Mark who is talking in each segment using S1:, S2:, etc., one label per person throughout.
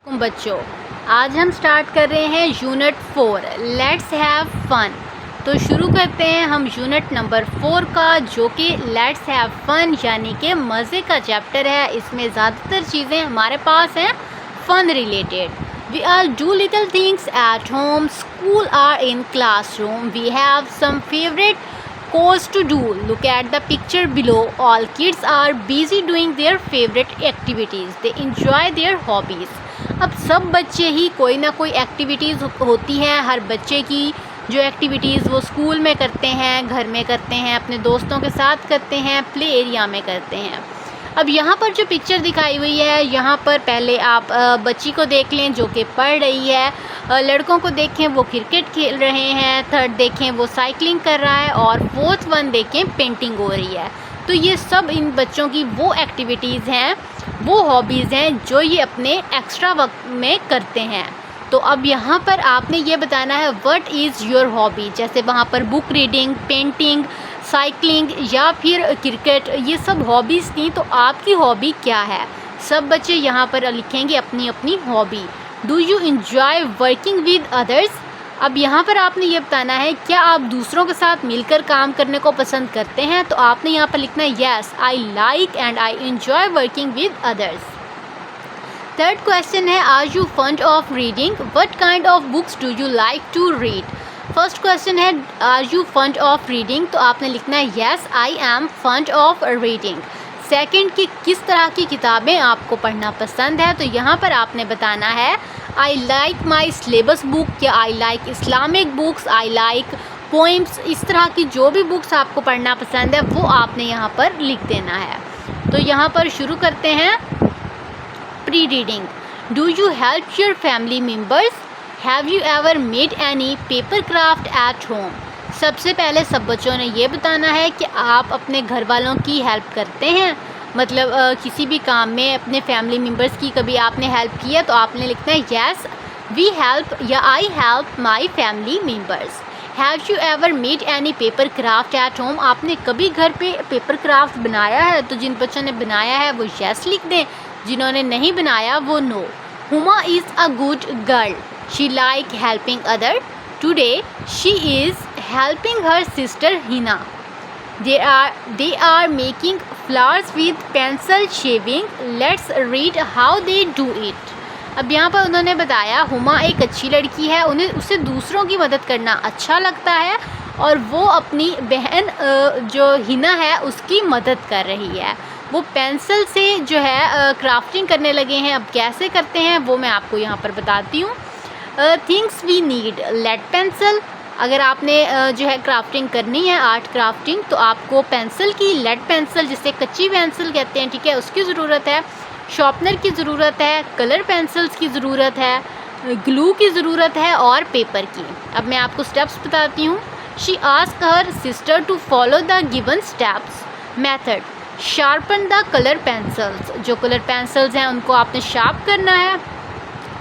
S1: बच्चों, आज हम स्टार्ट कर रहे हैं यूनिट 4 लेट्स हैव फन। तो शुरू करते हैं हम यूनिट नंबर 4 का, जो कि लेट्स हैव फन यानी कि मज़े का चैप्टर है। इसमें ज़्यादातर चीज़ें हमारे पास हैं fun related. We are do little things at home, school or in classroom, we have some favourite course to do. Look at the picture below. All kids are busy doing their favorite activities. They enjoy their hobbies. अब सब बच्चे ही कोई ना कोई activities होती हैं। हर बच्चे की जो एक्टिविटीज़ वो स्कूल में करते हैं, घर में करते हैं, अपने दोस्तों के साथ करते हैं, प्ले एरिया में करते हैं। अब यहाँ पर जो पिक्चर दिखाई हुई है, यहाँ पर पहले आप बच्ची को देख लें जो कि पढ़ रही है, लड़कों को देखें वो क्रिकेट खेल रहे हैं, थर्ड देखें वो साइकिलिंग कर रहा है, और फोर्थ वन देखें पेंटिंग हो रही है। तो ये सब इन बच्चों की वो एक्टिविटीज़ हैं, वो हॉबीज़ हैं जो ये अपने एक्स्ट्रा वक्त में करते हैं। तो अब यहाँ पर आपने ये बताना है व्हाट इज़ योर हॉबी। जैसे वहाँ पर बुक रीडिंग, पेंटिंग, साइकिलिंग या फिर क्रिकेट, ये सब हॉबीज़ थी। तो आपकी हॉबी क्या है? सब बच्चे यहाँ पर लिखेंगे अपनी अपनी hobby. Do you enjoy working with others? अब यहाँ पर आपने ये बताना है क्या आप दूसरों के साथ मिलकर काम करने को पसंद करते हैं? तो आपने यहाँ पर लिखना है yes I like and I enjoy working with others. Third question है are you fond of reading? What kind of books do you like to read? First question है are you fond of reading, तो आपने लिखना है yes I am fond of reading. Second कि किस तरह की किताबें आपको पढ़ना पसंद है, तो यहाँ पर आपने बताना है I like my syllabus book या I like Islamic books, I like poems. इस तरह की जो भी बुक्स आपको पढ़ना पसंद है वो आपने यहाँ पर लिख देना है। तो यहाँ पर शुरू करते हैं pre reading. Do you help your family members? Have you ever made any paper craft at home? सबसे पहले सब बच्चों ने ये बताना है कि आप अपने घर वालों की हेल्प करते हैं, मतलब किसी भी काम में अपने फैमिली मेम्बर्स की कभी आपने हेल्प की है। तो आपने लिखना है येस वी हेल्प या I help my family members. Have you ever made any paper craft at home? आपने कभी घर पे पेपर क्राफ्ट बनाया है? तो जिन बच्चों ने बनाया है वो येस लिख दें, जिन्होंने नहीं बनाया वो नो। Huma is a good girl, she like helping other, today she is helping her sister Hina. They are making flowers with pencil shaving. Let's read how they do it. अब यहाँ पर उन्होंने बताया हुमा एक अच्छी लड़की है, उसे दूसरों की मदद करना अच्छा लगता है और वो अपनी बहन जो हिना है उसकी मदद कर रही है। वो पेंसिल से जो है क्राफ्टिंग करने लगे हैं। अब कैसे करते हैं वो मैं आपको यहाँ पर बताती हूँ। Things we need lead pencil. अगर आपने जो है क्राफ्टिंग करनी है, आर्ट क्राफ्टिंग, तो आपको पेंसिल की, लेड पेंसिल जिसे कच्ची पेंसिल कहते हैं, ठीक है, उसकी ज़रूरत है। शार्पनर की ज़रूरत है, कलर पेंसिल्स की ज़रूरत है, ग्लू की ज़रूरत है और पेपर की। अब मैं आपको स्टेप्स बताती हूँ। She ask her sister to follow the given steps. Method sharpen the colour pencils. जो कलर पेंसिल्स हैं उनको आपने शार्प करना है।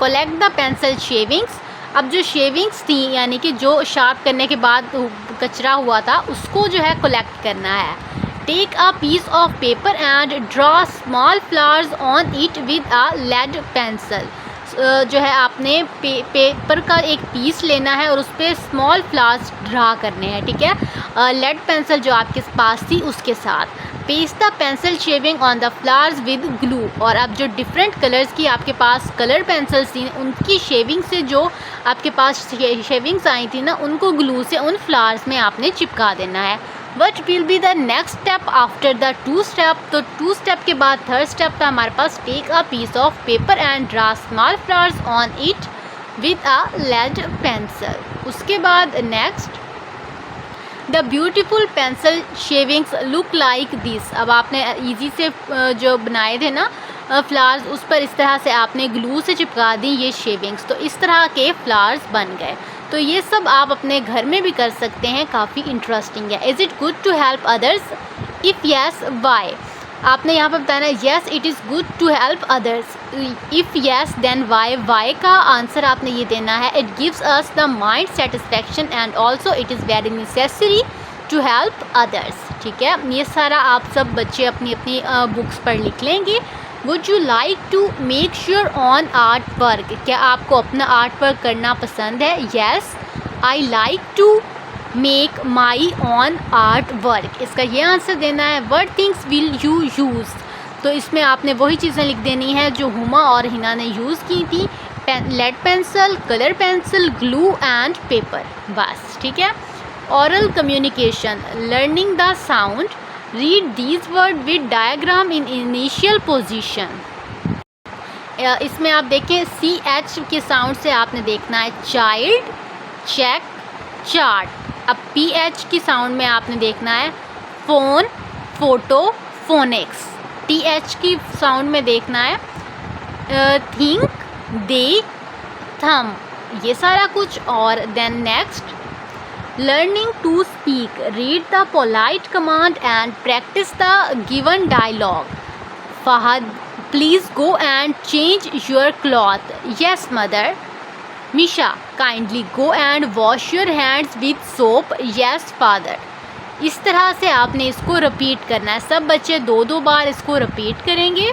S1: Collect the pencil shavings. अब जो शेविंग्स थी यानी कि जो शार्प करने के बाद कचरा हुआ था उसको जो है कलेक्ट करना है। Take a piece of paper and draw small flowers on it with a lead pencil. जो है आपने पेपर का एक पीस लेना है और उस पर स्मॉल फ्लावर्स ड्रा करने हैं, ठीक है, लेड पेंसिल जो आपके पास थी उसके साथ। Paste the pencil shaving on the flowers with glue. और अब जो डिफरेंट कलर्स की आपके पास कलर पेंसिल्स थी उनकी शेविंग से जो आपके पास शेविंग्स आई थी ना, उनको ग्लू से उन फ्लावर्स में आपने चिपका देना है। What will be the next step after the two step? तो टू स्टेप के बाद थर्ड स्टेप था हमारे पास take a piece of paper and draw small flowers on it with a lead pencil. उसके बाद next the beautiful pencil shavings look like this. अब आपने इजी से जो बनाए थे ना फ्लावर्स, उस पर इस तरह से आपने ग्लू से चिपका दी ये शेविंग्स, तो इस तरह के फ्लावर्स बन गए। तो ये सब आप अपने घर में भी कर सकते हैं, काफ़ी इंटरेस्टिंग है। Is it good to help others? If yes why? आपने यहाँ पर बताना है yes it is good to help others. If yes then why? Why का आंसर आपने ये देना है it gives us the mind satisfaction and also it is very necessary to help others. ठीक है, ये सारा आप सब बच्चे अपनी अपनी बुक्स पर लिख लेंगे। Would you like to make your own art work, क्या आपको अपना आर्ट वर्क करना पसंद है? Yes I like to make my own art work, इसका ये आंसर देना है। What things will you use, तो इसमें आपने वही चीज़ें लिख देनी है जो हुमा और हिना ने यूज़ की थी, lead pencil, colour pencil, glue and paper, बस ठीक है। Oral communication, learning the sound, read these word with diagram in initial position. इसमें आप देखें CH के साउंड से आपने देखना है चाइल्ड, चेक, चार्ट। अब PH की साउंड में आपने देखना है फ़ोन, फोटो, फोनिक्स। TH की साउंड में देखना है थिंक, दे, थम, ये सारा कुछ। और then next learning to speak, read the polite command and practice the given dialogue. Fahad please go and change your cloth. Yes mother. Misha kindly go and wash your hands with soap. Yes father. इस तरह से आपने इसको repeat करना है, सब बच्चे 2-2 बार इसको रिपीट करेंगे।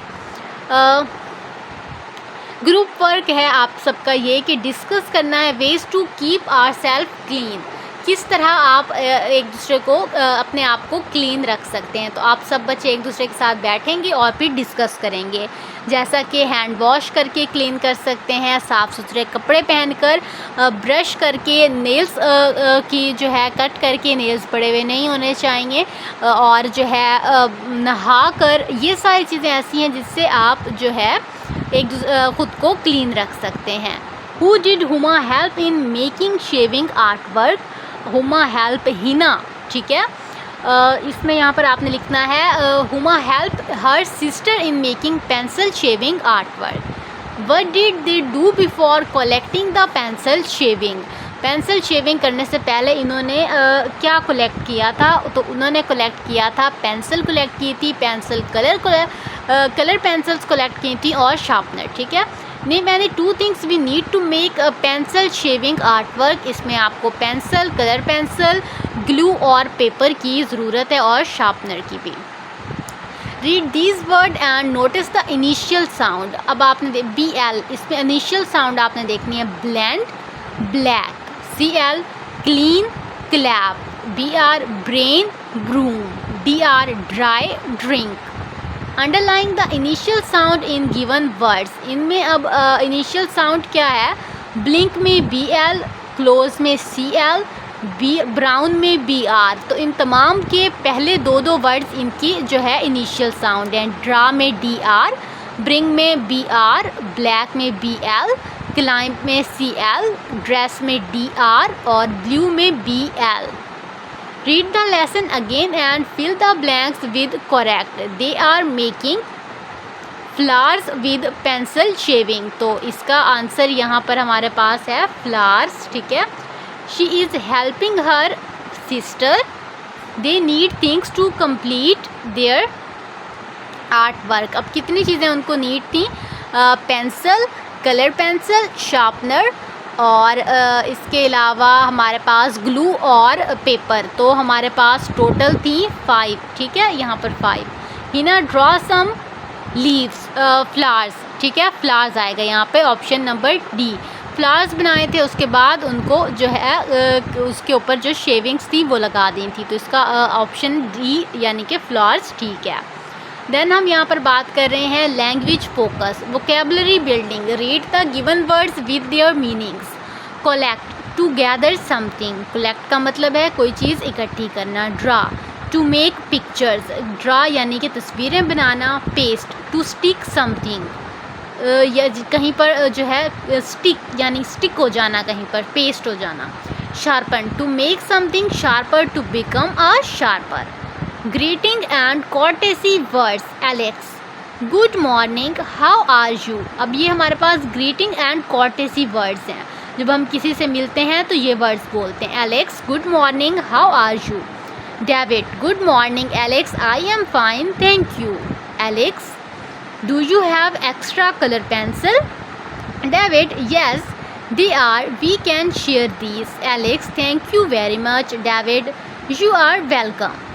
S1: ग्रुप वर्क है आप सबका ये कि डिस्कस करना है ways to keep our self clean, किस तरह आप एक दूसरे को अपने आप को क्लीन रख सकते हैं। तो आप सब बच्चे एक दूसरे के साथ बैठेंगे और फिर डिस्कस करेंगे, जैसा कि हैंड वॉश करके क्लीन कर सकते हैं, साफ़ सुथरे कपड़े पहनकर, ब्रश करके, नेल्स की जो है कट करके, नेल्स बड़े हुए नहीं होने चाहिए, और जो है नहा कर, ये सारी चीज़ें ऐसी हैं जिससे आप जो है ख़ुद को क्लीन रख सकते हैं। Who did Huma help in making shaving art work? Huma help Hina, ठीक है। इसमें यहाँ पर आपने लिखना है Huma help her sister in making pencil shaving art work. What did they do before collecting the pencil shaving? Pencil shaving करने से पहले इन्होंने क्या कलेक्ट किया था? तो उन्होंने कलेक्ट किया था पेंसिल कलेक्ट की थी, पेंसिल कलर पेंसिल्स कलेक्ट की थी और शार्पनर, ठीक है। नहीं मैंने 2 things we need to make a pencil shaving art work, इसमें आपको पेंसिल, कलर पेंसिल, ग्लू और पेपर की ज़रूरत है और शार्पनर की भी। Read these word and notice the initial sound. अब आपने BL, इसमें इनिशियल साउंड आपने देखनी है blend, black, CL clean, clap, BR brain, broom, DR dry, drink. Underline the initial sound in given words, इनमें अब इनिशियल साउंड क्या है? ब्लिंक में BL, क्लोज में CL, ब्राउन में BR। तो इन तमाम के पहले 2-2 वर्ड्स इनकी जो है इनिशियल साउंड हैं। ड्रा में DR, ब्रिंग में BR, ब्लैक में BL, क्लाइंब में CL, ड्रेस में DR और ब्लू में BL। Read the lesson again and fill the blanks with correct. They are making flowers with pencil shaving. तो इसका आंसर यहाँ पर हमारे पास है flowers, ठीक है। She is helping her sister. They need things to complete their art work. अब कितनी चीज़ें उनको नीड थी? पेंसिल, कलर पेंसिल, शार्पनर और इसके अलावा हमारे पास ग्लू और पेपर। तो हमारे पास टोटल थी 5, ठीक है, यहाँ पर 5। Hina draw some leaves, flowers, ठीक है, फ्लावर्स आएगा यहाँ पे, ऑप्शन नंबर D। फ्लावर्स बनाए थे, उसके बाद उनको जो है उसके ऊपर जो शेविंग्स थी वो लगा दी थी, तो इसका ऑप्शन D यानी कि फ्लावर्स ठीक है। देन हम यहाँ पर बात कर रहे हैं language focus, vocabulary building. Read the given words with their meanings. Collect, to gather something, collect का मतलब है कोई चीज़ इकट्ठी करना। Draw, to make pictures, draw यानी कि तस्वीरें बनाना। पेस्ट, टू स्टिक समथिंग, या कहीं पर जो है स्टिक यानी स्टिक हो जाना, कहीं पर पेस्ट हो जाना। Sharpen, to make something sharper, to become a sharper. Greeting and courtesy words. Alex, good morning, how are you. अब ये हमारे पास ग्रीटिंग एंड कॉर्टेसी वर्ड्स हैं, जब हम किसी से मिलते हैं तो ये वर्ड्स बोलते हैं। Alex, good morning, how are you. David, good morning Alex, I am fine, thank you. Alex, do you have extra colour pencil? David, yes they are, we can share these. Alex, thank you very much. David, you are welcome.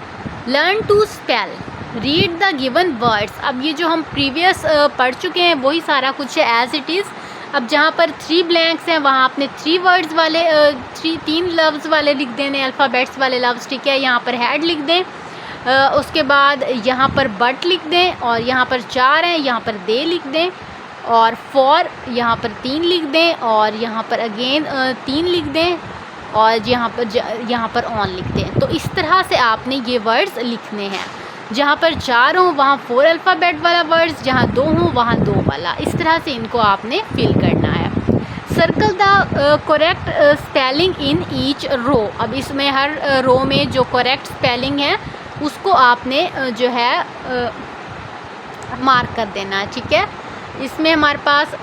S1: Learn to spell. Read the given words. अब ये जो हम previous पढ़ चुके हैं वही सारा कुछ है एज इट इज़। अब जहाँ पर 3 ब्लैंक्स हैं वहाँ आपने 3 वर्ड्स वाले 3 लफ्ज़ वाले लिख देने, अल्फ़ाबेट्स वाले लफ्ज़, ठीक है। यहाँ पर हैड लिख दें, उसके बाद यहाँ पर बट लिख दें, और यहाँ पर 4 हैं, यहाँ पर दे लिख दें, और फॉर यहाँ पर 3 लिख दें, और यहाँ पर अगेन 3 लिख दें, और यहाँ पर ऑन लिख दें। तो इस तरह से आपने ये वर्ड्स लिखने हैं। जहाँ पर 4 हों वहाँ 4 अल्फ़ाबेट वाला वर्ड्स, जहाँ 2 हों वहाँ 2 वाला। इस तरह से इनको आपने फिल करना है। Circle the correct spelling in each row. अब इसमें हर रो में जो करेक्ट स्पेलिंग है उसको आपने जो है मार्क कर देना है, ठीक है। इसमें हमारे पास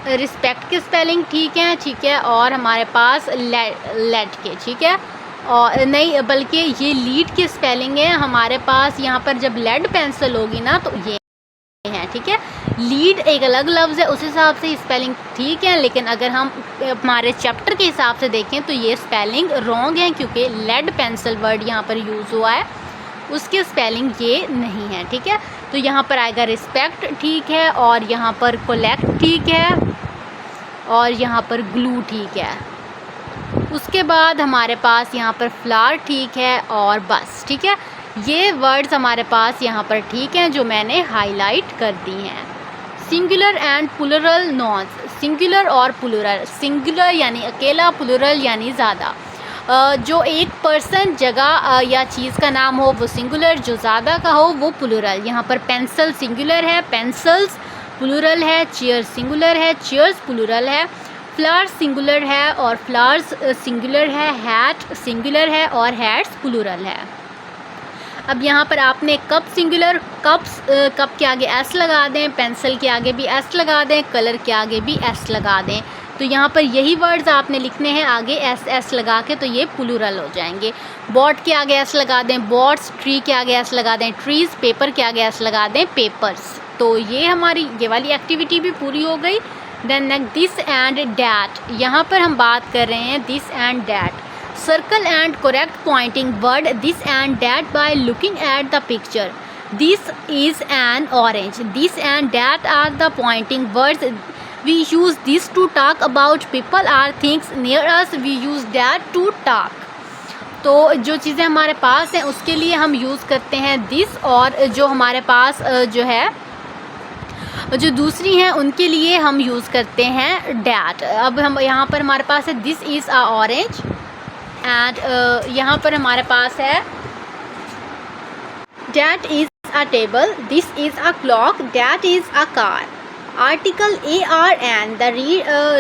S1: रिस्पेक्ट के स्पेलिंग ठीक है, और हमारे पास लेट के, ठीक है, और नहीं बल्कि ये लीड की स्पेलिंग है हमारे पास। यहाँ पर जब लेड पेंसिल होगी ना तो ये है, ठीक है। लीड एक अलग लफ्ज़ है, उस हिसाब से स्पेलिंग ठीक है, लेकिन अगर हम हमारे चैप्टर के हिसाब से देखें तो ये स्पेलिंग रॉन्ग है, क्योंकि लेड पेंसिल वर्ड यहाँ पर यूज़ हुआ है, उसकी स्पेलिंग ये नहीं है, ठीक है। तो यहाँ पर आएगा रिस्पेक्ट ठीक है, और यहाँ पर कोलेक्ट ठीक है, और यहाँ पर ग्लू ठीक है। उसके बाद हमारे पास यहाँ पर फ्लावर ठीक है, और बस, ठीक है। ये वर्ड्स हमारे पास यहाँ पर ठीक हैं जो मैंने हाईलाइट कर दी हैं। Singular and plural nouns. Singular और प्लूरल, सिंगुलर यानी अकेला, प्लूरल यानी ज़्यादा। जो एक पर्सन, जगह या चीज़ का नाम हो वो सिंगुलर, जो ज़्यादा का हो वो प्लूरल। यहाँ पर पेंसिल सिंगुलर है, पेंसिल्स प्लूरल है, चेयर सिंगुलर है, चेयर्स प्लूरल है, फ्लावर्स सिंगुलर है और फ्लावर्स सिंगुलर है, हैट सिंगुलर है और हैट्स प्लूरल है। अब यहाँ पर आपने कप सिंगुलर, कप्स, कप के आगे एस लगा दें, पेंसिल के आगे भी एस लगा दें, कलर के आगे भी एस लगा दें। तो यहाँ पर यही वर्ड्स आपने लिखने हैं आगे एस लगा के, तो ये प्लूरल हो जाएंगे। बॉट के आगे एस लगा दें, बॉट्स, ट्री के आगे एस लगा दें, ट्रीज़, पेपर के आगे एस लगा दें, पेपर्स। तो ये हमारी ये वाली एक्टिविटी भी पूरी हो गई। Then next this and that. यहाँ पर हम बात कर रहे हैं this and that. Circle and correct pointing word this and that by looking at the picture. This is an orange. This and that are the pointing words. We use this to talk about people or things near us. We use that to talk. तो जो चीज़ें हमारे पास हैं उसके लिए हम use करते हैं दिस, और जो हमारे पास जो है जो दूसरी हैं उनके लिए हम यूज़ करते हैं डैट। अब हम यहाँ पर हमारे पास है this is a orange, and यहाँ पर हमारे पास है that is a table, this is a clock, that is a car. Article ARN, the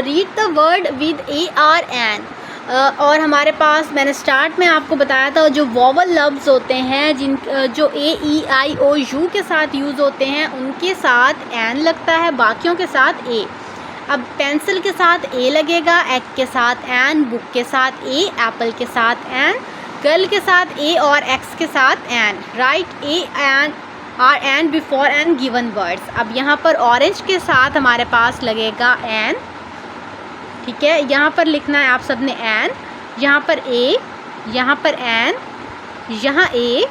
S1: read the word with ARN। और हमारे पास मैंने स्टार्ट में आपको बताया था जो वॉवल लफ्ज़ होते हैं जिन जो AEIOU के साथ यूज़ होते हैं उनके साथ एन लगता है, बाकियों के साथ ए। अब पेंसिल के साथ ए लगेगा, एग के साथ एन, बुक के साथ ए, एप्पल के साथ एन, गर्ल के साथ ए और एक्स के साथ an. Write AN before an given words. अब यहाँ पर ऑरेंज के साथ हमारे पास लगेगा एन, ठीक है। यहाँ पर लिखना है आप सब ने एन, यहाँ पर ए, यहाँ पर एन, यहाँ ए,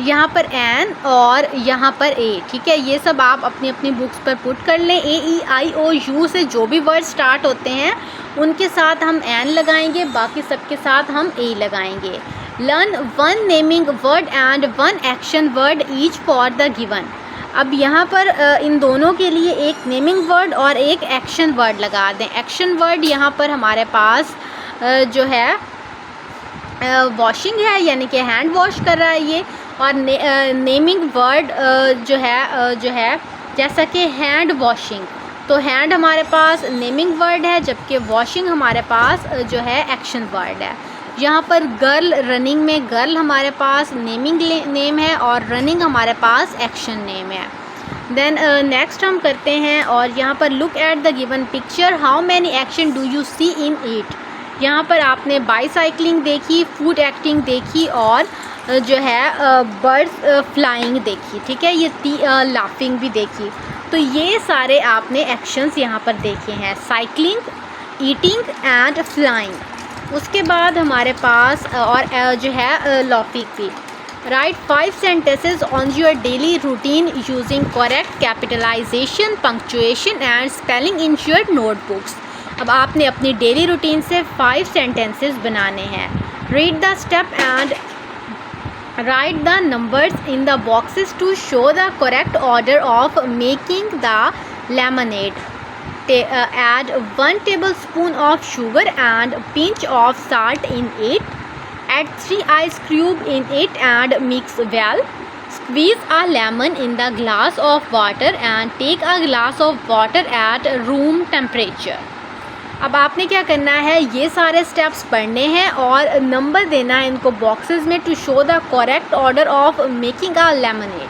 S1: यहाँ पर एन और यहाँ पर ए, ठीक है। ये सब आप अपनी अपनी बुक्स पर पुट कर लें। AEIOU से जो भी वर्ड स्टार्ट होते हैं उनके साथ हम एन लगाएंगे, बाकी सब के साथ हम ए लगाएंगे। Learn one naming word and one action word each for the given. अब यहाँ पर इन दोनों के लिए एक नेमिंग वर्ड और एक एक्शन वर्ड लगा दें। एक्शन वर्ड यहाँ पर हमारे पास जो है वॉशिंग है, यानी कि हैंड वॉश कर रहा है ये, और नेमिंग वर्ड जो है जैसा कि हैंड वॉशिंग, तो हैंड हमारे पास नेमिंग वर्ड है, जबकि वॉशिंग हमारे पास जो है एक्शन वर्ड है। यहाँ पर गर्ल, रनिंग में गर्ल हमारे पास नेमिंग नेम है और रनिंग हमारे पास एक्शन नेम है। देन नेक्स्ट हम करते हैं, और यहाँ पर look at the given picture, how many action do you see in it. यहाँ पर आपने बाईसाइकिलिंग देखी, फूड एक्टिंग देखी और जो है बर्ड्स फ्लाइंग देखी, ठीक है। ये लाफिंग भी देखी। तो ये सारे आपने एक्शंस यहाँ पर देखे हैं, साइकिलिंग, ईटिंग एंड फ्लाइंग। उसके बाद हमारे पास और जो है लाफिंग भी। Write 5 sentences on your daily routine using correct capitalization, punctuation and spelling in your notebooks. अब आपने अपनी डेली रूटीन से 5 सेंटेंसेस बनाने हैं. Read the step and write the numbers in the boxes to show the correct order of making the lemonade. Add 1 tablespoon of sugar and pinch of salt in it. Add 3 ice cubes in it and mix well. Squeeze a lemon in the glass of water and take a glass of water at room temperature. अब आपने क्या करना है, ये सारे steps पढ़ने हैं और नंबर देना है इनको बॉक्सेस में to show the correct order of making a lemonade.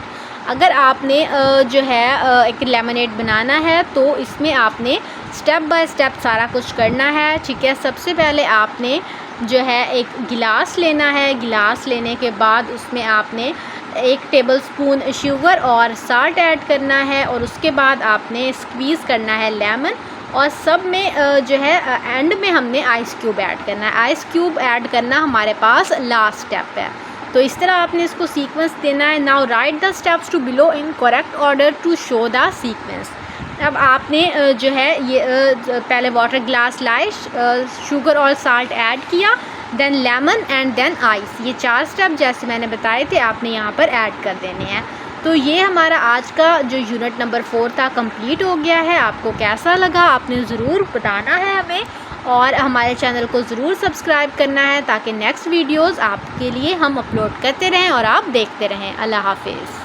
S1: अगर आपने जो है एक लेमनेड बनाना है तो इसमें आपने स्टेप बाय स्टेप सारा कुछ करना है. ठीक है, सबसे पहले आपने जो है एक गिलास लेना है. गिलास लेने के बाद उसमें आपने 1 टेबलस्पून शुगर और साल्ट ऐड करना है और उसके बाद आपने स्क्वीज़ करना है लेमन और सब में जो है एंड में हमने आइस क्यूब ऐड करना है. आइस क्यूब ऐड करना हमारे पास लास्ट स्टेप है. तो इस तरह आपने इसको सीक्वेंस देना है. Now write the steps to below in correct order to show the sequence. अब आपने जो है ये पहले वाटर ग्लास लाए, शुगर और साल्ट ऐड किया, then lemon and then ice. ये 4 स्टेप जैसे मैंने बताए थे आपने यहाँ पर ऐड कर देने हैं. तो ये हमारा आज का जो यूनिट नंबर 4 था कंप्लीट हो गया है. आपको कैसा लगा आपने ज़रूर बताना है हमें और हमारे चैनल को ज़रूर सब्सक्राइब करना है ताकि नेक्स्ट वीडियोज़ आपके लिए हम अपलोड करते रहें और आप देखते रहें. अल्लाह हाफिज़.